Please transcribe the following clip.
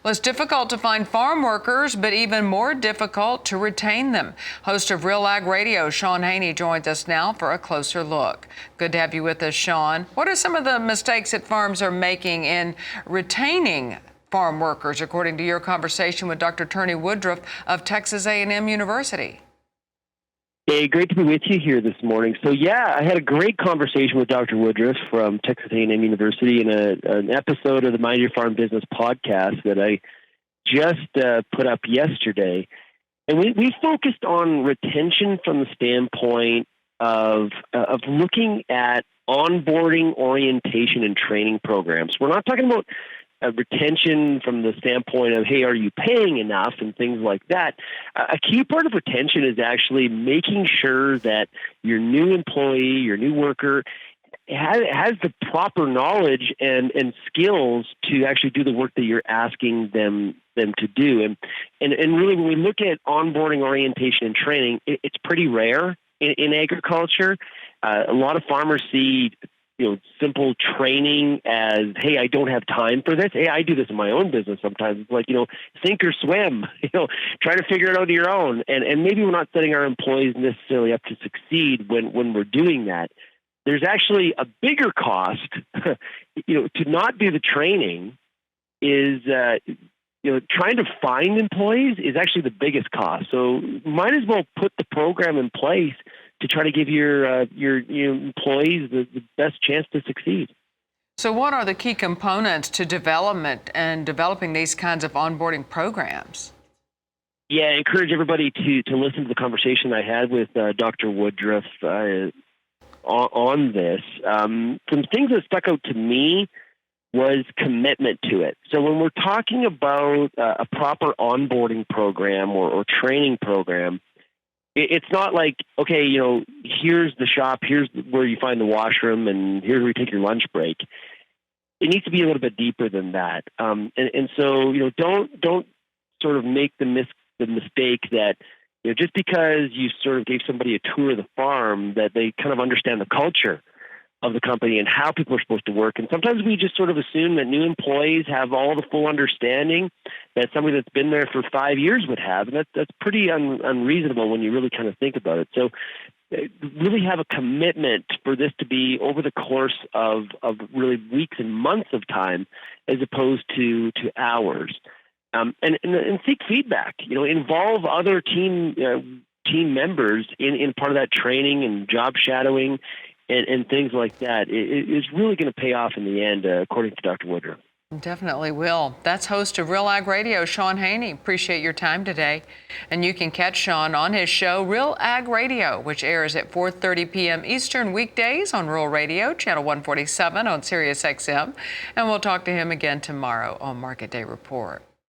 Well, it's difficult to find farm workers, but even more difficult to retain them. Host of Real Ag Radio, Sean Haney, joins us now for a closer look. Good to have you with us, Sean. What are some of the mistakes that farms are making in retaining farm workers, according to your conversation with Dr. Turney Woodruff of Texas A&M University? Hey, great to be with you here this morning. So, I had a great conversation with Dr. Woodruff from Texas A&M University in an episode of the Mind Your Farm Business podcast that I just put up yesterday. And we focused on retention from the standpoint of looking at onboarding, orientation, and training programs. We're not talking about retention from the standpoint of, hey, are you paying enough and things like that. A key part of retention is actually making sure that your new employee, your new worker, has the proper knowledge and skills to actually do the work that you're asking them to do. And really, when we look at onboarding, orientation, and training, it's pretty rare in agriculture. A lot of farmers see simple training as, hey, I don't have time for this. Hey, I do this in my own business sometimes. It's like, sink or swim, try to figure it out on your own. And maybe we're not setting our employees necessarily up to succeed when we're doing that. There's actually a bigger cost, to not do the training is, trying to find employees is actually the biggest cost. So might as well put the program in place to try to give your employees the best chance to succeed. So what are the key components to development and developing these kinds of onboarding programs? Yeah, I encourage everybody to listen to the conversation I had with Dr. Woodruff on this. Some things that stuck out to me was commitment to it. So when we're talking about a proper onboarding program or training program, it's not like, okay, here's the shop, here's where you find the washroom, and here's where you take your lunch break. It needs to be a little bit deeper than that. And so, don't sort of make the mistake that, just because you sort of gave somebody a tour of the farm, that they kind of understand the culture of the company and how people are supposed to work. And sometimes we just sort of assume that new employees have all the full understanding that somebody that's been there for 5 years would have. And that's pretty unreasonable when you really kind of think about it. So really have a commitment for this to be over the course of really weeks and months of time as opposed to hours. And seek feedback, involve other team members in part of that training and job shadowing and things like that. It's really going to pay off in the end, according to Dr. Woodruff. Definitely will. That's host of Real Ag Radio, Sean Haney. Appreciate your time today. And you can catch Sean on his show, Real Ag Radio, which airs at 4:30 p.m. Eastern weekdays on Rural Radio, channel 147 on Sirius XM. And we'll talk to him again tomorrow on Market Day Report.